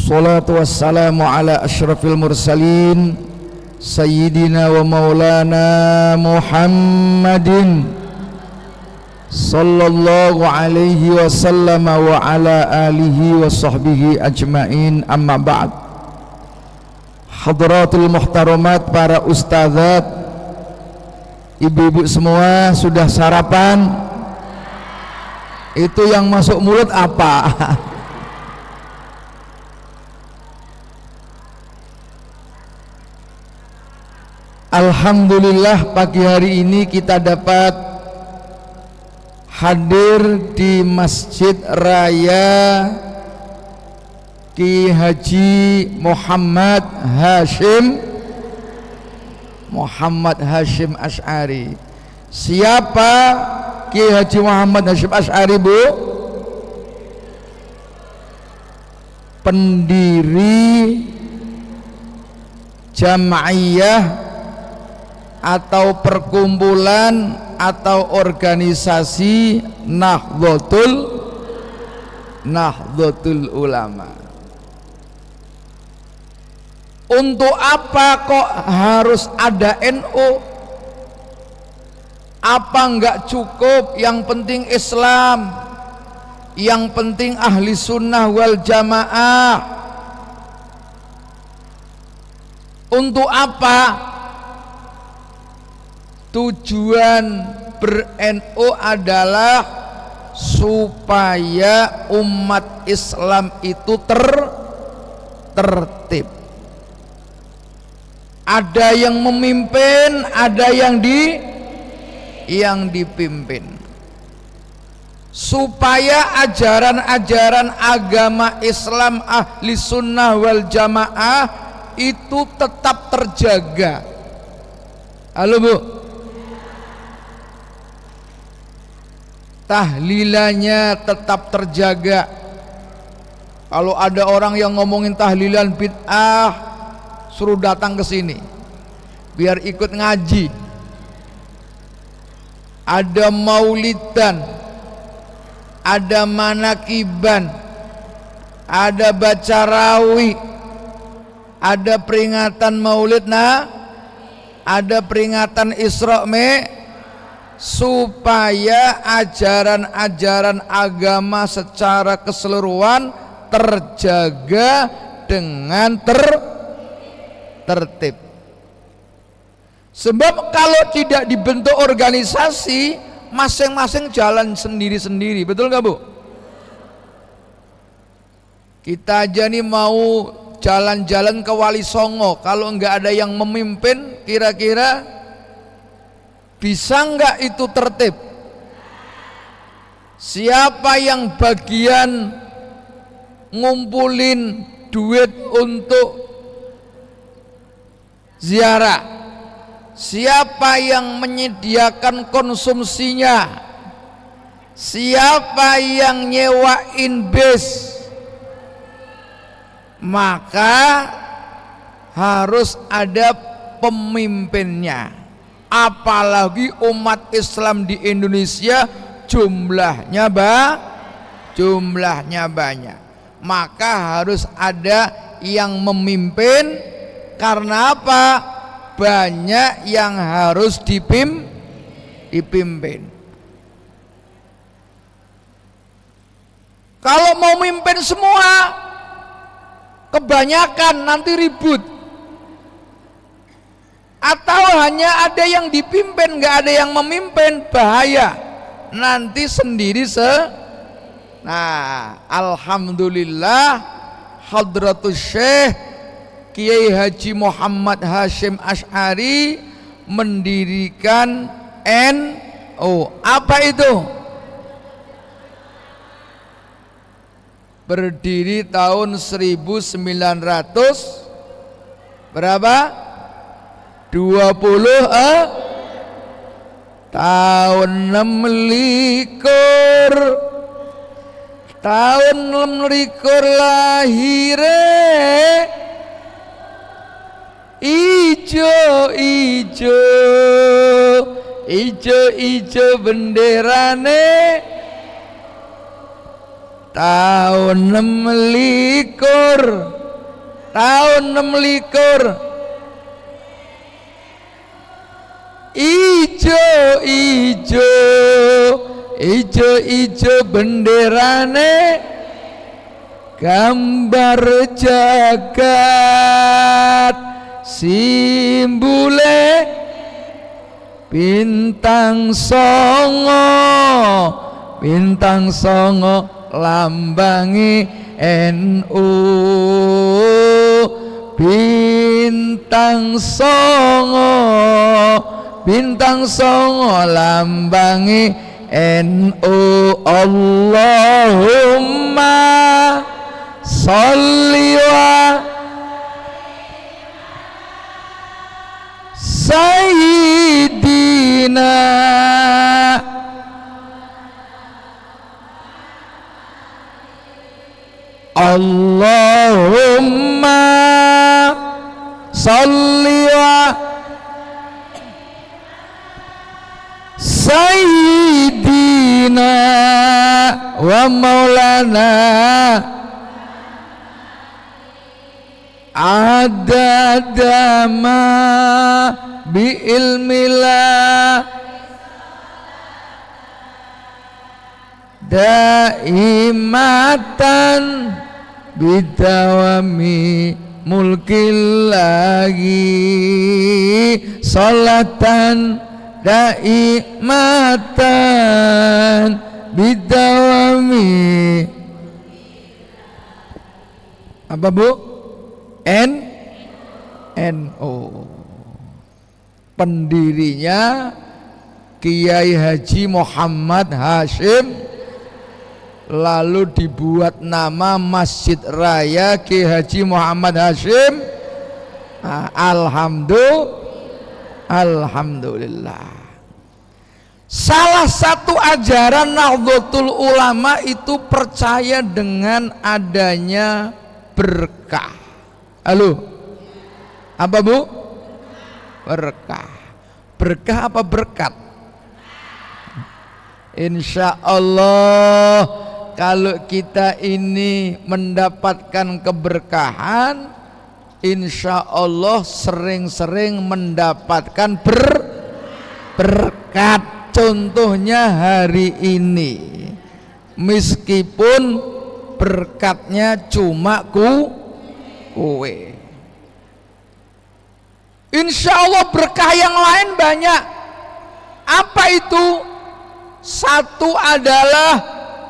Wassalatu wassalamu ala asyrafil mursalin Sayyidina wa maulana Muhammadin sallallahu alaihi wasallam wa ala alihi wa sahbihi ajma'in, amma ba'd. Hadratul muhtaramat, para ustadzat, ibu-ibu semua, sudah sarapan? Itu yang masuk mulut apa? Alhamdulillah, pagi hari ini kita dapat hadir di Masjid Raya Ki Haji Muhammad Hashim Asy'ari. Siapa Ki Haji Muhammad Hashim Asy'ari, Bu? Pendiri Jam'iyah atau perkumpulan atau organisasi Nahdlatul Ulama. Untuk apa kok harus ada NU? Apa enggak cukup yang penting Islam, yang penting ahli sunnah wal jamaah? Untuk apa? Tujuan ber-NU adalah supaya umat Islam itu tertib. Ada yang memimpin, ada yang dipimpin. Supaya ajaran-ajaran agama Islam ahli sunnah wal jamaah itu tetap terjaga. Halo, Bu. Tahlilannya tetap terjaga. Kalau ada orang yang ngomongin tahlilan bid'ah, suruh datang ke sini biar ikut ngaji. Ada maulidan, ada manakiban, ada baca rawi, ada peringatan maulid, ada peringatan Isra Mi'raj, supaya ajaran-ajaran agama secara keseluruhan terjaga dengan tertib. Sebab kalau tidak dibentuk organisasi, masing-masing jalan sendiri-sendiri. Betul nggak, Bu? Kita aja nih mau jalan-jalan ke Wali Songo, kalau nggak ada yang memimpin, kira-kira bisa nggak itu tertib? Siapa yang bagian ngumpulin duit untuk ziarah? Siapa yang menyediakan konsumsinya? Siapa yang nyewain bis? Maka harus ada pemimpinnya. Apalagi umat Islam di Indonesia jumlahnya banyak, maka harus ada yang memimpin. Karena apa? Banyak yang harus dipimpin. Kalau mau mimpin semua, kebanyakan nanti ribut. Atau hanya ada yang dipimpin, nggak ada yang memimpin, bahaya. Nanti sendiri alhamdulillah, Hadratus Syekh Kiai Haji Muhammad Hashim Asy'ari mendirikan NU. Apa itu? Berdiri tahun 1900 berapa? 20 tahun 26 tahun 26 lahir ijo benderane tahun 26, tahun 26, ijo benderane, gambar jagat simbule bintang songo lambangi NU, bintang songo lambangi NU. Allahumma sholli wa sayyidina Allahumma sholli wa sayyidina wa maulana adadama bi ilmillah daimatan bidawami mulkillahi salatan daimatan bidawami. Apa Bu? NU. Pendirinya Kiai Haji Muhammad Hashim, lalu dibuat nama Masjid Raya Kiai Haji Muhammad Hashim. Alhamdulillah. Salah satu ajaran Nahdlatul Ulama itu percaya dengan adanya berkah. Halo, apa Bu? Berkah. Berkah apa berkat? Insya Allah kalau kita ini mendapatkan keberkahan, insya Allah sering-sering mendapatkan berkat. Contohnya hari ini, meskipun berkatnya cuma kue, insya Allah berkah yang lain banyak. Apa itu? Satu adalah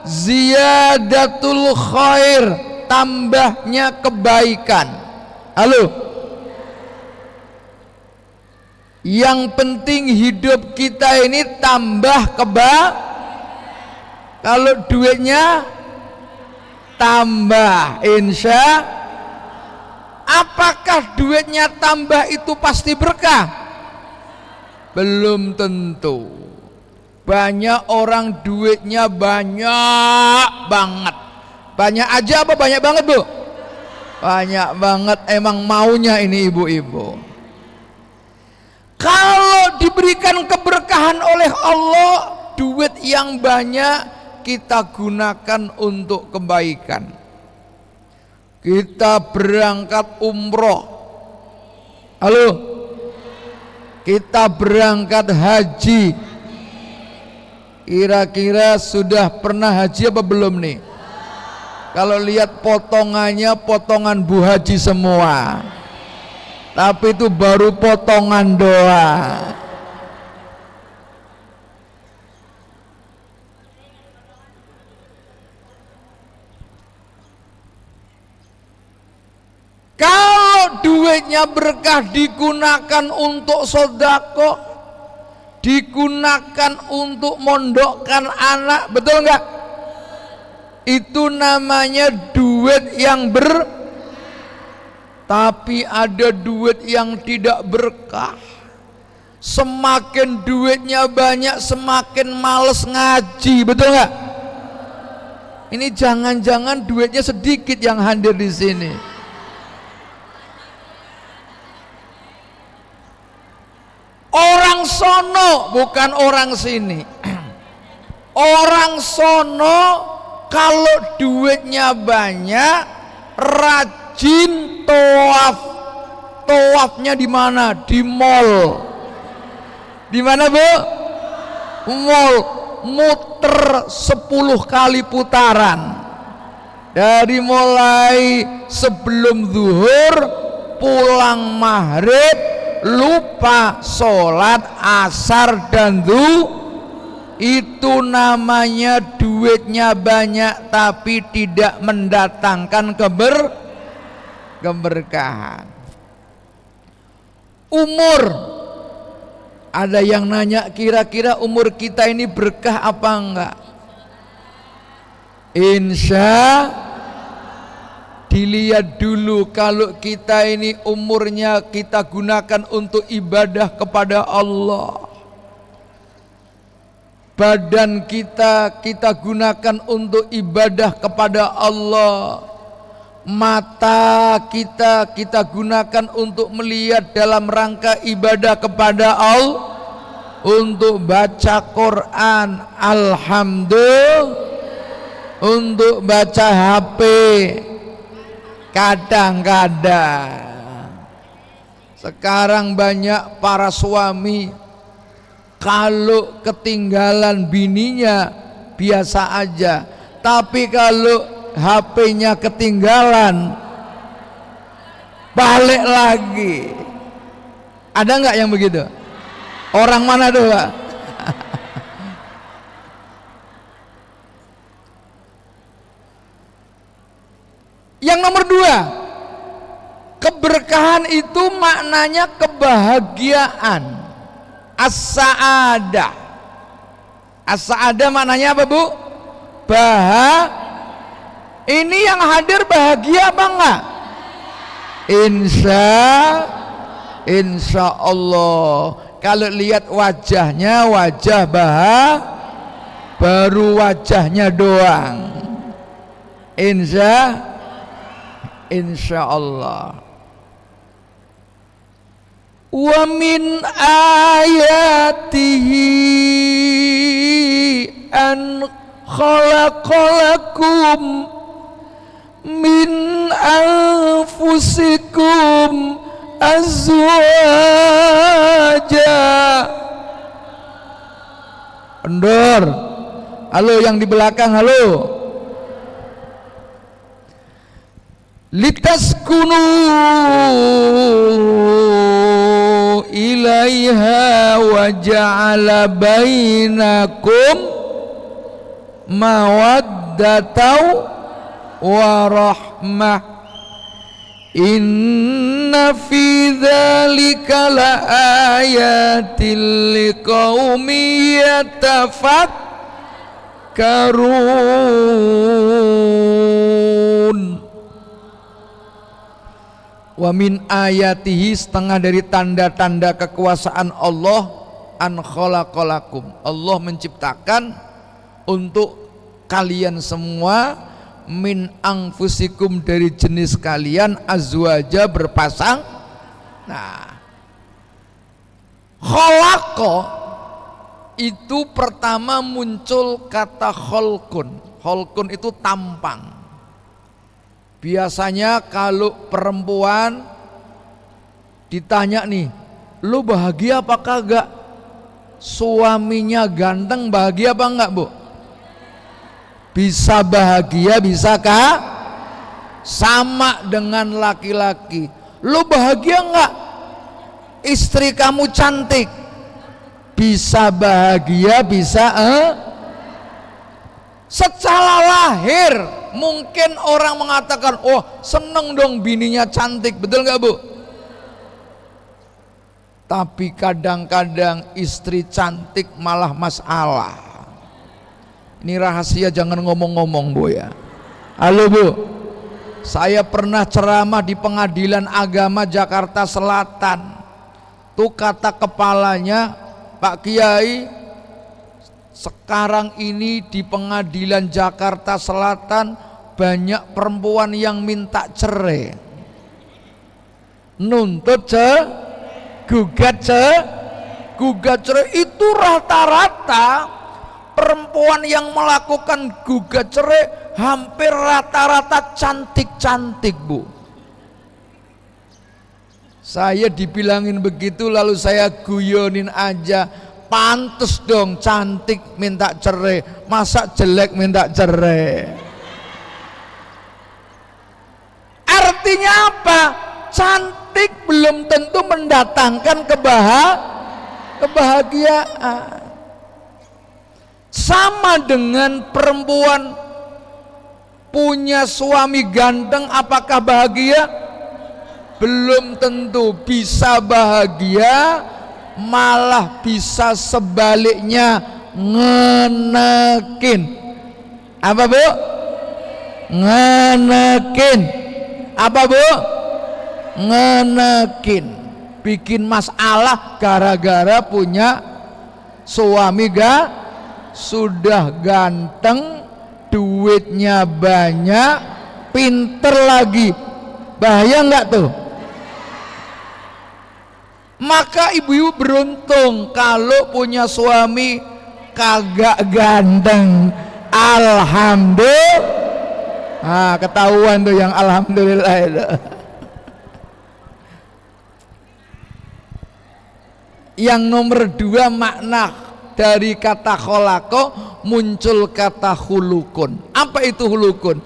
ziyadatul khair, tambahnya kebaikan. Halo, yang penting hidup kita ini tambah kalau duitnya tambah, insya. Apakah duitnya tambah itu pasti berkah? Belum tentu. Banyak orang duitnya banyak banget. Banyak aja apa banyak banget Bu? Banyak banget, emang maunya ini ibu-ibu. Kalau diberikan keberkahan oleh Allah, duit yang banyak kita gunakan untuk kebaikan. Kita berangkat umroh, halo, kita berangkat haji. Kira-kira sudah pernah haji apa belum nih? Kalau lihat potongannya, potongan Bu Haji semua, tapi itu baru potongan doa. Kalau duitnya berkah digunakan untuk sodako, digunakan untuk mondokkan anak, betul enggak? Itu namanya duit yang tapi ada duit yang tidak berkah. Semakin duitnya banyak, semakin males ngaji, betul nggak? Ini jangan-jangan duitnya sedikit yang hadir di sini. Orang sono bukan orang sini. Orang sono kalau duitnya banyak, rajin tawaf. Tawafnya di mana? Di mall. Di mana, Bu? Mall. Muter 10 kali putaran. Dari mulai sebelum zuhur, pulang maghrib, lupa sholat asar dan itu namanya duitnya banyak tapi tidak mendatangkan keberkahan. Umur, ada yang nanya kira-kira umur kita ini berkah apa enggak? Insya dilihat dulu, kalau kita ini umurnya kita gunakan untuk ibadah kepada Allah, badan kita gunakan untuk ibadah kepada Allah, mata kita gunakan untuk melihat dalam rangka ibadah kepada Allah, untuk baca Quran, alhamdulillah, untuk baca HP kadang-kadang. Sekarang banyak para suami kalau ketinggalan bininya biasa aja, tapi kalau HP-nya ketinggalan balik lagi. Ada nggak yang begitu? Orang mana tuh, Pak? Yang nomor 2, keberkahan itu maknanya kebahagiaan. As-sa'adah. As-sa'adah maknanya apa, Bu? Ini yang hadir bahagia apa enggak? Insya Allah. Kalau lihat wajahnya, wajah baru wajahnya doang. Insya Allah. Wa min ayatihi an khalaqalakum min anfusikum azwaja. Kendor. Halo yang di belakang, halo. Litaskunu ilaiha wa ja'ala bainakum mawaddatan wa rahmah. Inna fi dzalika laayatil liqaumin yatafakkarun. Wa min ayatihi, setengah dari tanda-tanda kekuasaan Allah, an khalaqalakum, Allah menciptakan untuk kalian semua, min anfusikum, dari jenis kalian, azwaja, berpasang. Nah, khalaqa itu pertama muncul kata kholkun. Kholkun itu tampang. Biasanya kalau perempuan ditanya nih, lu bahagia apa kagak? Suaminya ganteng, bahagia apa enggak, Bu? Bisa bahagia, bisa kah? Sama dengan laki-laki. Lu bahagia enggak? Istri kamu cantik. Bisa bahagia, bisa secara lahir mungkin orang mengatakan, oh seneng dong bininya cantik, betul nggak, Bu? Tapi kadang-kadang istri cantik malah masalah. Ini rahasia, jangan ngomong-ngomong, Bu ya. Halo, Bu, saya pernah ceramah di Pengadilan Agama Jakarta Selatan. Tuh kata kepalanya, Pak Kiai, sekarang ini di Pengadilan Jakarta Selatan banyak perempuan yang minta cerai, nuntut gugat cerai. Itu rata-rata perempuan yang melakukan gugat cerai hampir rata-rata cantik-cantik, Bu. Saya dibilangin begitu lalu saya guyonin aja, pantes dong cantik minta cerai, masa jelek minta cerai. Artinya apa? Cantik belum tentu mendatangkan kebahagiaan. Sama dengan perempuan punya suami ganteng, apakah bahagia? Belum tentu. Bisa bahagia, malah bisa sebaliknya ngenekin. Apa, Bu? Ngenekin. Apa, Bu? Ngenekin. Bikin masalah gara-gara punya suami sudah ganteng, duitnya banyak, pinter lagi. Bahaya nggak tuh? Maka ibu-ibu beruntung kalau punya suami kagak ganteng. Alhamdulillah. Nah, ketahuan tuh yang alhamdulillah itu. Yang nomor 2 makna dari kata kholako muncul kata hulukun. Apa itu hulukun?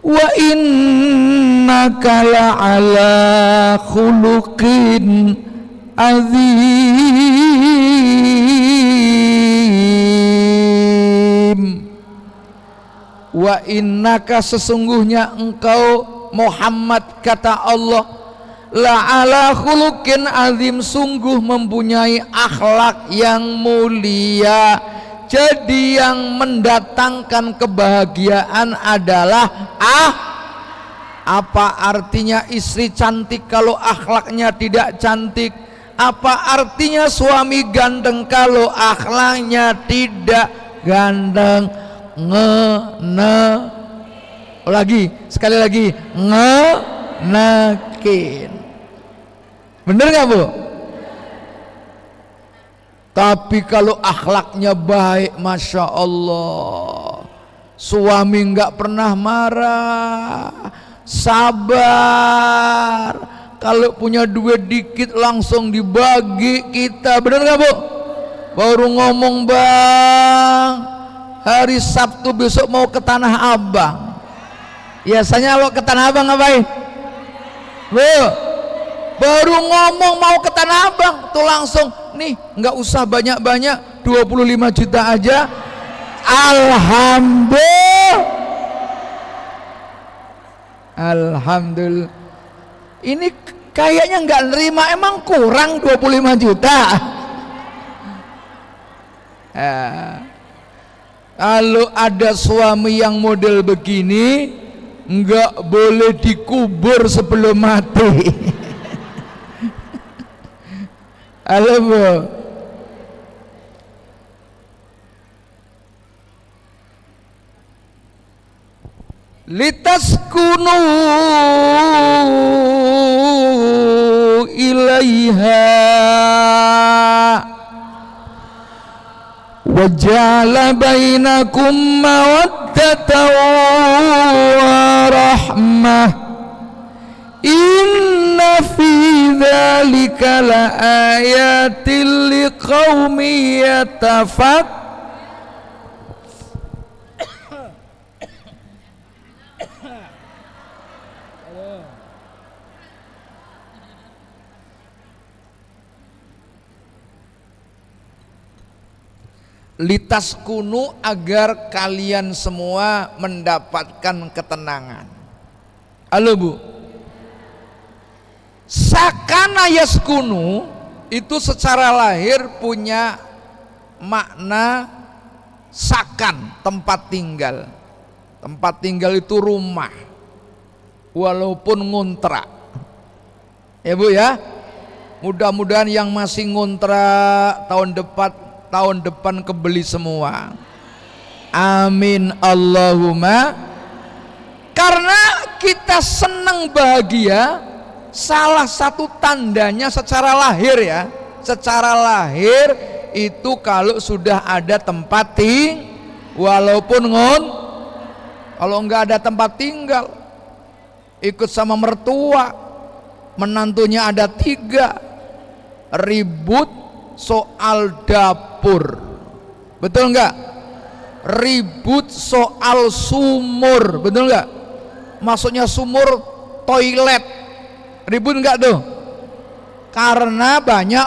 Wa innaka la'ala khuluqin azim. Wa innaka sesungguhnya engkau Muhammad kata Allah la'ala khuluqin azim, sungguh mempunyai akhlak yang mulia. Jadi yang mendatangkan kebahagiaan adalah apa artinya istri cantik kalau akhlaknya tidak cantik? Apa artinya suami ganteng kalau akhlaknya tidak ganteng? Sekali lagi ngenekin. Bener gak, Bu? Tapi kalau akhlaknya baik, Masya Allah, suami nggak pernah marah, sabar, kalau punya duit dikit langsung dibagi kita. Bener gak, Bu? Baru ngomong, Bang, hari Sabtu besok mau ke Tanah Abang. Biasanya lo ke Tanah Abang ngapain, Bu? Baru ngomong mau ke Tanah Abang tuh langsung, nih nggak usah banyak-banyak, 25 juta aja. Alhamdulillah. Ini kayaknya nggak nerima, emang kurang 25 juta. Kalau ada suami yang model begini nggak boleh dikubur sebelum mati. Halo, Bu. Litaskunu ilaiha wa ja'ala bainakum mawaddatan wa rahmah. Inna fi dzalika laayatil liqaumin yatafakkarun. Litaskunu, agar kalian semua mendapatkan ketenangan. Halo, Bu. Sakana yaskunu itu secara lahir punya makna sakan, tempat tinggal. Tempat tinggal itu rumah, walaupun ngontrak. Ya, Bu ya. Mudah-mudahan yang masih ngontrak tahun depan kebeli semua. Amin Allahumma. Karena kita senang bahagia, salah satu tandanya secara lahir ya, secara lahir itu kalau sudah ada tempat walaupun kalau nggak ada tempat tinggal, ikut sama mertua, menantunya ada 3, ribut soal dapur, betul nggak? Ribut soal sumur, betul nggak? Maksudnya sumur toilet, ribut nggak tuh? Karena banyak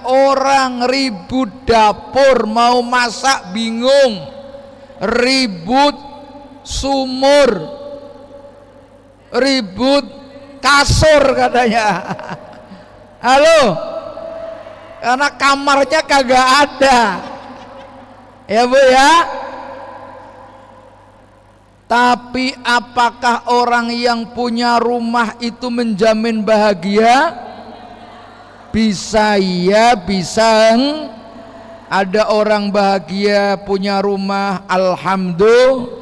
orang ribut dapur, mau masak bingung, ribut sumur, ribut kasur katanya. Halo, karena kamarnya kagak ada, ya Bu ya. Tapi apakah orang yang punya rumah itu menjamin bahagia? Bisa ya, bisa. Ada orang bahagia punya rumah, alhamdulillah.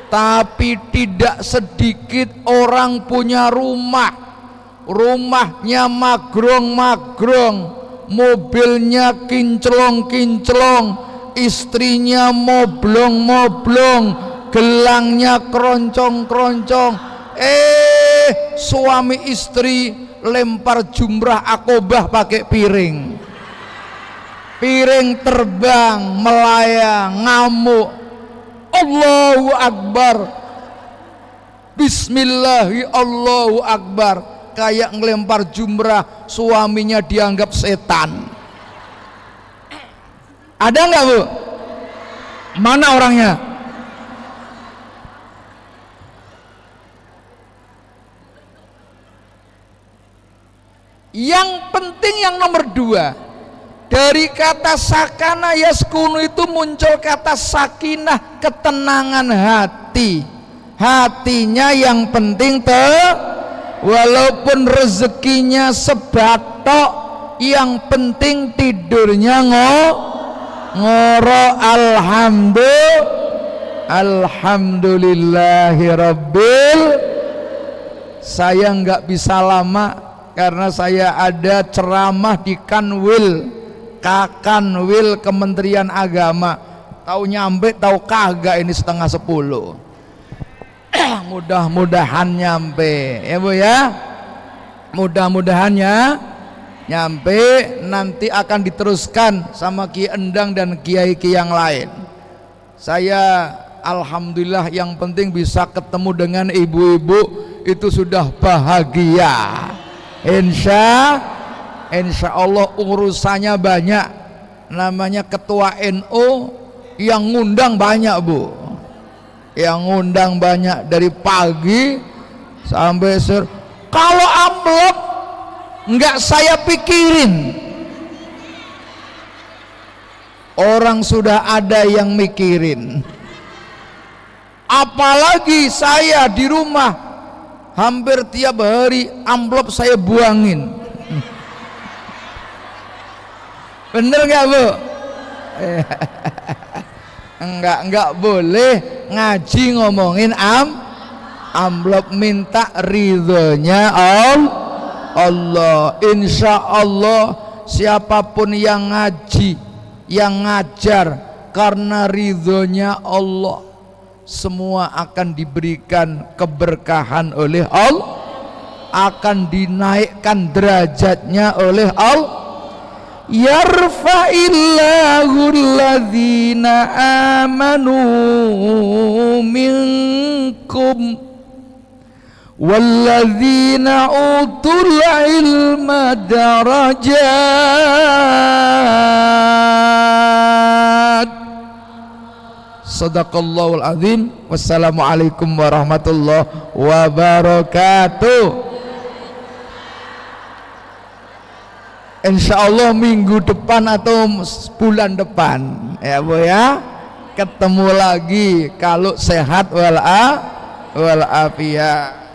Tapi tidak sedikit orang punya rumahnya magrong-magrong, mobilnya kinclong-kinclong, istrinya moblong-moblong, gelangnya keroncong-keroncong. Suami istri lempar jumrah akobah pakai piring terbang melayang, ngamuk, Allahu Akbar, Bismillahi Allahu Akbar, kayak ngelempar jumrah, suaminya dianggap setan. Ada nggak Bu? Mana orangnya? Yang penting yang nomor 2, dari kata sakana yaskunu itu muncul kata sakinah, ketenangan hati. Hatinya yang penting walaupun rezekinya sebatok, yang penting tidurnya ngoro alhamdulillahirabbil. Saya nggak bisa lama karena saya ada ceramah di Kanwil Kementerian Agama. Tahu nyampe tahu kagak ini 9:30. Mudah-mudahan nyampe ya Bu ya, mudah-mudahannya nyampe. Nanti akan diteruskan sama Ki Endang dan kiai-kiai yang lain. Saya alhamdulillah yang penting bisa ketemu dengan ibu-ibu itu sudah bahagia. Insya Allah urusannya banyak. Namanya ketua NU yang ngundang banyak Bu, yang ngundang banyak dari pagi sampai sore. Kalau amplop nggak saya pikirin, orang sudah ada yang mikirin. Apalagi saya di rumah hampir tiap hari amplop saya buangin. Bener nggak Bu? Enggak boleh ngaji ngomongin amplop, minta ridhonya Allah. Insya Allah siapapun yang ngaji, yang ngajar karena ridhonya Allah, semua akan diberikan keberkahan oleh Allah, akan dinaikkan derajatnya oleh Allah. Yarfa'illahu alladhina amanu minkum walladzina utul ilma darajat. Sadaqallahul azim. Wassalamualaikum warahmatullahi wabarakatuh. Insya Allah minggu depan atau bulan depan ya Bu ya, ketemu lagi kalau sehat wal afiyah.